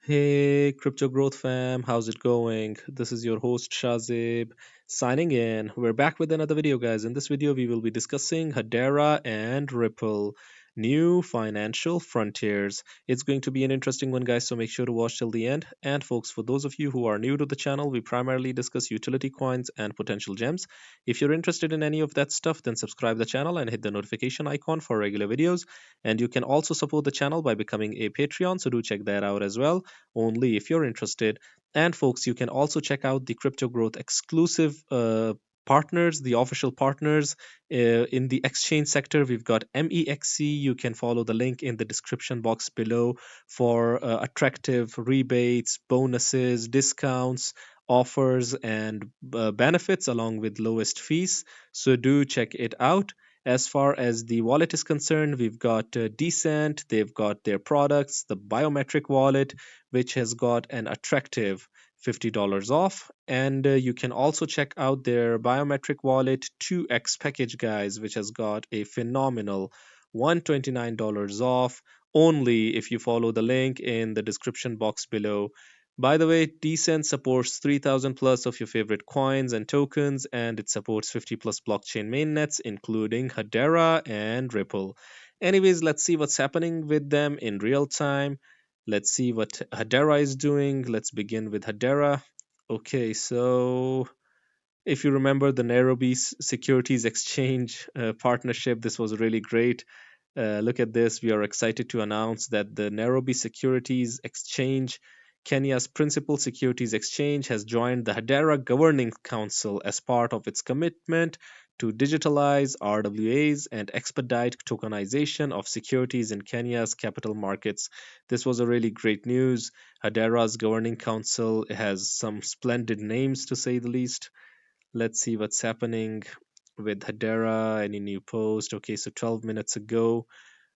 Hey, Crypto Growth Fam, how's it going? This is your host Shazib signing in. We're back with another video, guys. In this video, we will be discussing Hedera and Ripple, new financial frontiers. It's going to be an interesting one, guys, so make sure to watch till the end. And, folks, for those of you who are new to the channel, we primarily discuss utility coins and potential gems. If you're interested in any of that stuff, then subscribe the channel and hit the notification icon for regular videos. And you can also support the channel by becoming a Patreon, so do check that out as well only if you're interested. And folks, you can also check out the Crypto Growth exclusive partners, the official partners in the exchange sector. We've got MEXC. You can follow the link in the description box below for attractive rebates, bonuses, discounts, offers, and benefits along with lowest fees. So do check it out. As far as the wallet is concerned, we've got Decent, they've got their products, the biometric wallet, which has got an attractive $50 off. And you can also check out their biometric wallet 2x package, guys, which has got a phenomenal $129 off only if you follow the link in the description box below. By the way, Decent supports 3000 plus of your favorite coins and tokens, and it supports 50 plus blockchain mainnets, including Hedera and Ripple. Anyways, let's see what's happening with them in real time. Let's see what Hedera is doing. Let's begin with Hedera. Okay, so if you remember the Nairobi Securities Exchange partnership, this was really great. Look at this. We are excited to announce that the Nairobi Securities Exchange, Kenya's principal securities exchange, has joined the Hedera Governing Council as part of its commitment to digitalize RWAs and expedite tokenization of securities in Kenya's capital markets. This was a really great news. Hedera's Governing Council has some splendid names, to say the least. Let's see what's happening with Hedera. Any new post? Okay, so 12 minutes ago,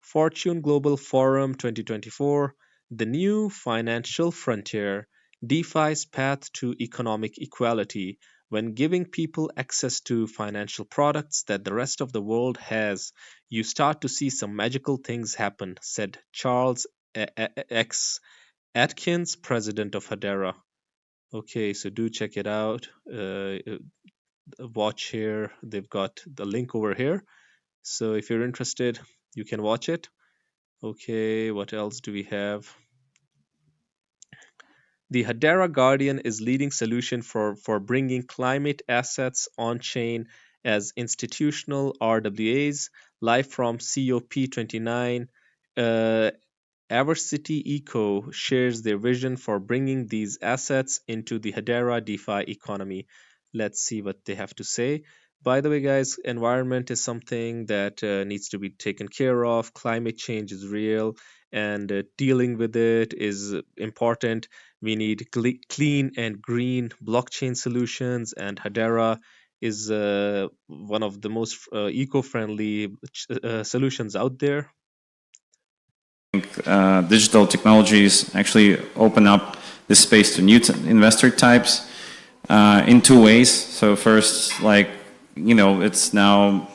Fortune Global Forum 2024, the new financial frontier, DeFi's path to economic equality. When giving people access to financial products that the rest of the world has, you start to see some magical things happen, said Charles X. Atkins, president of Hedera. Okay, so do check it out. Watch here. They've got the link over here. So if you're interested, you can watch it. Okay, what else do we have? The Hedera Guardian is leading solution for bringing climate assets on chain as institutional RWAs. Live from COP29. Aversity Eco shares their vision for bringing these assets into the Hedera DeFi economy. Let's see what they have to say. By the way, guys, environment is something that needs to be taken care of. Climate change is real, and dealing with it is important. We need clean and green blockchain solutions, and Hedera is one of the most eco-friendly solutions out there. Digital technologies actually open up this space to new investor types in two ways. So first, like, it's now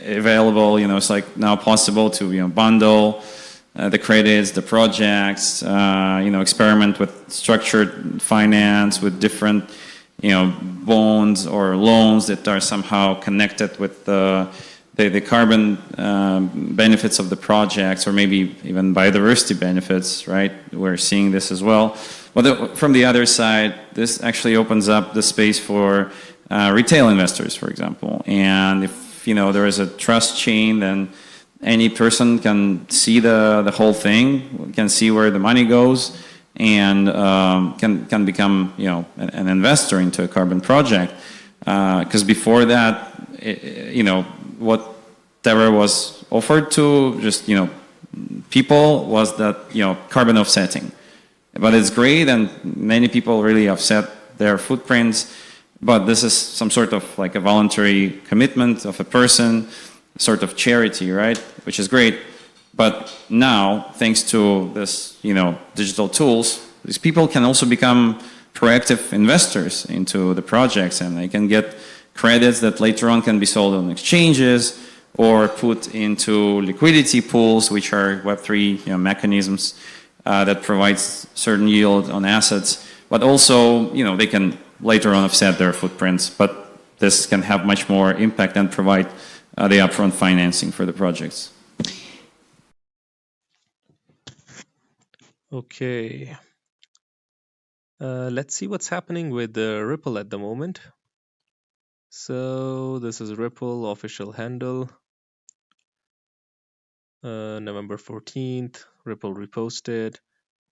available, it's like now possible to, bundle the credits, the projects, experiment with structured finance with different, bonds or loans that are somehow connected with the carbon benefits of the projects, or maybe even biodiversity benefits, right? We're seeing this as well. But from the other side, this actually opens up the space for retail investors, for example. And if there is a trust chain, then any person can see the whole thing, can see where the money goes, and can become an investor into a carbon project. Because before that, whatever was offered to just people was that carbon offsetting. But it's great, and many people really offset their footprints. But this is some sort of like a voluntary commitment of a person, sort of charity, right? Which is great. But now, thanks to this, digital tools, these people can also become proactive investors into the projects, and they can get credits that later on can be sold on exchanges or put into liquidity pools, which are Web3 mechanisms that provides certain yield on assets, but also, they can later on offset their footprints, but this can have much more impact and provide the upfront financing for the projects. Okay. Let's see what's happening with Ripple at the moment. So this is Ripple official handle. November 14th, Ripple reposted.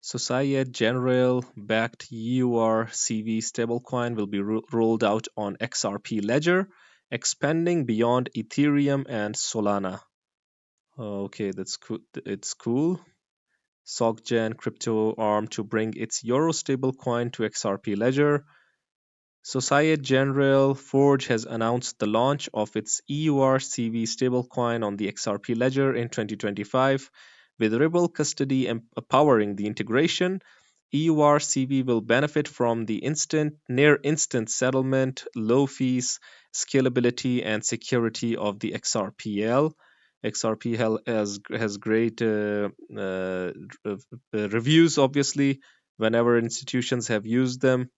Societe Generale backed EUR-CV stablecoin will be rolled out on XRP Ledger, expanding beyond Ethereum and Solana. Okay, that's cool. It's cool. SocGen crypto arm to bring its Euro stablecoin to XRP Ledger. Societe Generale Forge has announced the launch of its EUR-CV stablecoin on the XRP Ledger in 2025. With Ripple custody powering the integration, EUR-CV will benefit from the near instant settlement, low fees, scalability, and security of the XRPL. XRPL has great reviews, obviously, whenever institutions have used them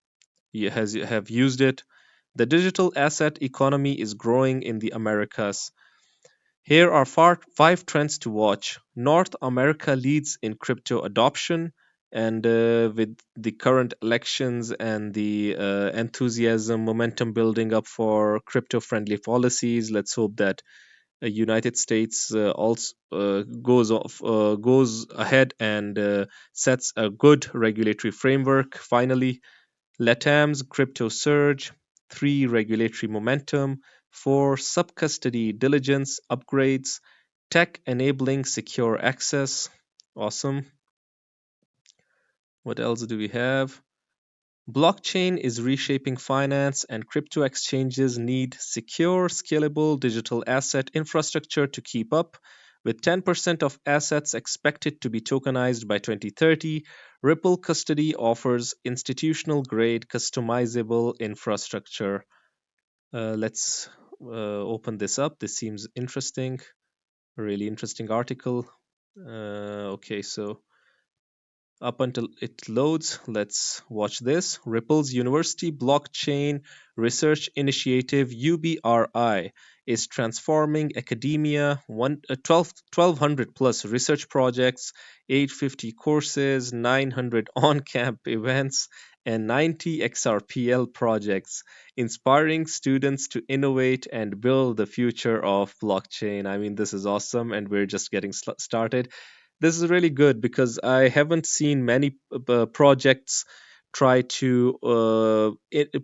have used it. The digital asset economy is growing in the Americas. Here are five trends to watch. North America leads in crypto adoption, and with the current elections and the enthusiasm, momentum building up for crypto friendly policies, let's hope that the United States also goes ahead and sets a good regulatory framework finally. LATAM's crypto surge, 3 regulatory momentum, 4 sub-custody diligence upgrades, tech enabling secure access. Awesome. What else do we have? Blockchain is reshaping finance, and crypto exchanges need secure, scalable digital asset infrastructure to keep up. With 10% of assets expected to be tokenized by 2030, Ripple Custody offers institutional grade customizable infrastructure. Let's open this up. This seems interesting, a really interesting article. Okay, so up until it loads, let's watch this. Ripple's University Blockchain Research Initiative UBRI is transforming academia. 1,200 plus research projects, 850 courses, 900 on-camp events, and 90 XRPL projects, inspiring students to innovate and build the future of blockchain. I mean, this is awesome, and we're just getting started. This is really good because I haven't seen many projects try to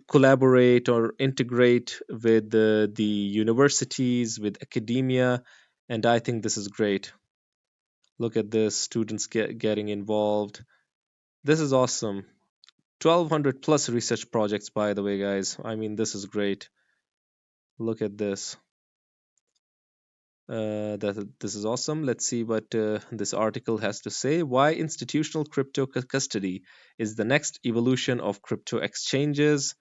collaborate or integrate with the universities, with academia, and I think this is great. Look at this, students getting involved. This is awesome. 1,200 plus research projects, by the way, guys. I mean, this is great. Look at this. This is awesome. Let's see what this article has to say. Why institutional crypto custody is the next evolution of crypto exchanges.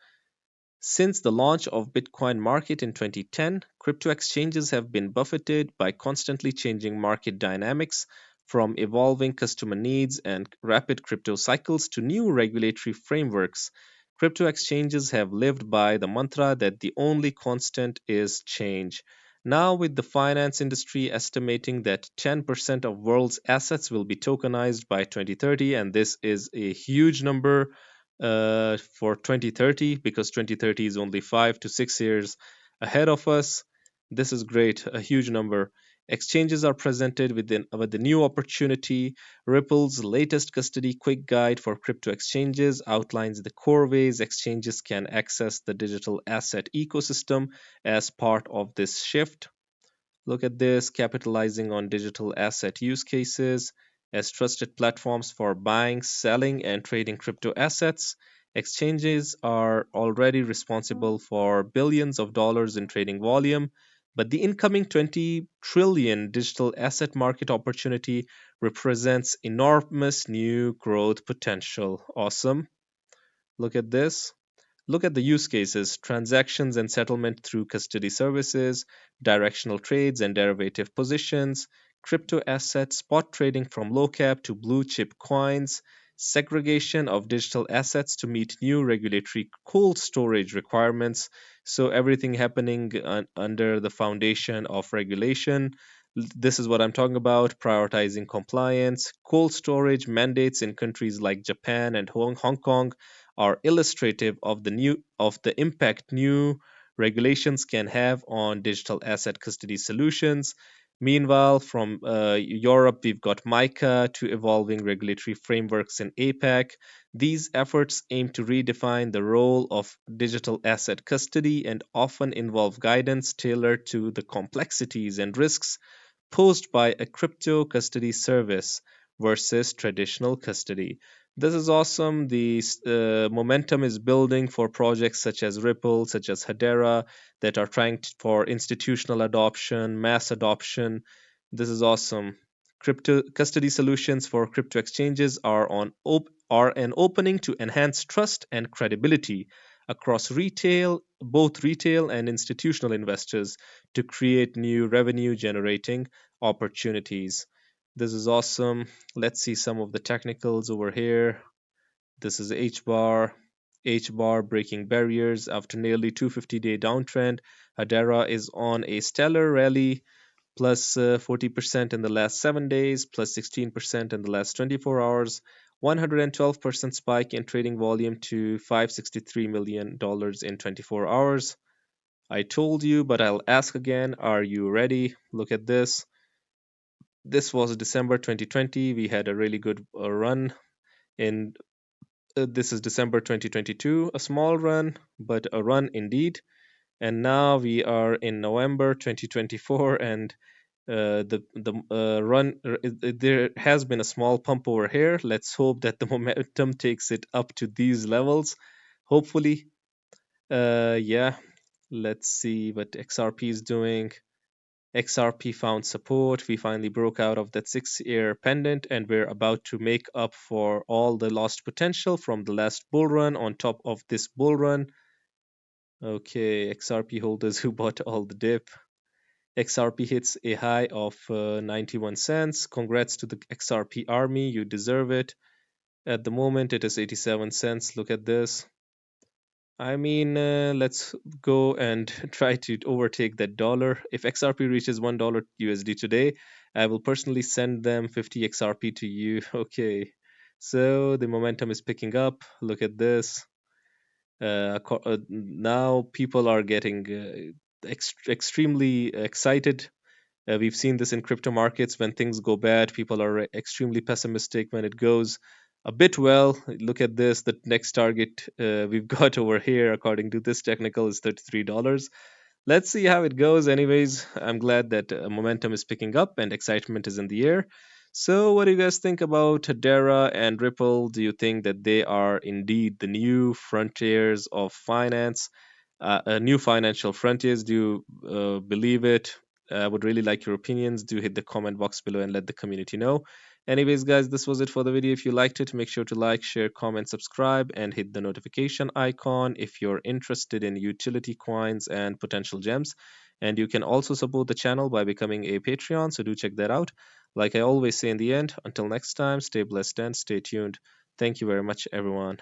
Since the launch of Bitcoin market in 2010, crypto exchanges have been buffeted by constantly changing market dynamics, from evolving customer needs and rapid crypto cycles to new regulatory frameworks. Crypto exchanges have lived by the mantra that the only constant is change. Now, with the finance industry estimating that 10% of world's assets will be tokenized by 2030, and this is a huge number for 2030, because 2030 is only 5 to 6 years ahead of us. This is great, a huge number. Exchanges are presented with the new opportunity. Ripple's latest custody quick guide for crypto exchanges outlines the core ways exchanges can access the digital asset ecosystem as part of this shift. Look at this, capitalizing on digital asset use cases as trusted platforms for buying, selling, and trading crypto assets. Exchanges are already responsible for billions of dollars in trading volume, but the incoming 20 trillion digital asset market opportunity represents enormous new growth potential. Awesome. Look at this. Look at the use cases: transactions and settlement through custody services, directional trades and derivative positions, crypto assets, spot trading from low cap to blue chip coins, segregation of digital assets to meet new regulatory cold storage requirements. So, everything happening under the foundation of regulation. This is what I'm talking about, prioritizing compliance. Cold storage mandates in countries like Japan and Hong Kong are illustrative of the impact new regulations can have on digital asset custody solutions. Meanwhile, from Europe, we've got MICA to evolving regulatory frameworks in APAC. These efforts aim to redefine the role of digital asset custody and often involve guidance tailored to the complexities and risks posed by a crypto custody service versus traditional custody. This is awesome. The momentum is building for projects such as Ripple, such as Hedera, that are trying for institutional adoption, mass adoption. This is awesome. Crypto custody solutions for crypto exchanges are an opening to enhance trust and credibility across both retail and institutional investors to create new revenue generating opportunities. This is awesome. Let's see some of the technicals over here. This is HBAR. HBAR breaking barriers after nearly 250-day downtrend. Hedera is on a stellar rally, plus 40% in the last 7 days, plus 16% in the last 24 hours, 112% spike in trading volume to $563 million in 24 hours. I told you, but I'll ask again. Are you ready? Look at this. This was December 2020. We had a really good run. In This is December 2022, a small run, but a run indeed. And now we are in November 2024, and the run there has been a small pump over here. Let's hope that the momentum takes it up to these levels. Hopefully, yeah. Let's see what XRP is doing. XRP found support. We finally broke out of that 6-year pendant, and we're about to make up for all the lost potential from the last bull run on top of this bull run. Okay, XRP holders who bought all the dip. XRP hits a high of 91 cents. Congrats to the XRP army. You deserve it. At the moment, it is 87 cents. Look at this. I mean, let's go and try to overtake that dollar. If XRP reaches $1 USD today, I will personally send them 50 XRP to you. Okay. So the momentum is picking up. Look at this. Now people are getting extremely excited. We've seen this in crypto markets. When things go bad, people are extremely pessimistic. When it goes a bit well, look at this. The next target we've got over here, according to this technical, is $33. Let's see how it goes. Anyways, I'm glad that momentum is picking up and excitement is in the air. So, what do you guys think about Hedera and Ripple? Do you think that they are indeed the new frontiers of finance, new financial frontiers? Do you believe it? I would really like your opinions. Do hit the comment box below and let the community know. Anyways, guys, this was it for the video. If you liked it, make sure to like, share, comment, subscribe, and hit the notification icon if you're interested in utility coins and potential gems. And you can also support the channel by becoming a Patreon, so do check that out. Like I always say in the end, until next time, stay blessed and stay tuned. Thank you very much, everyone.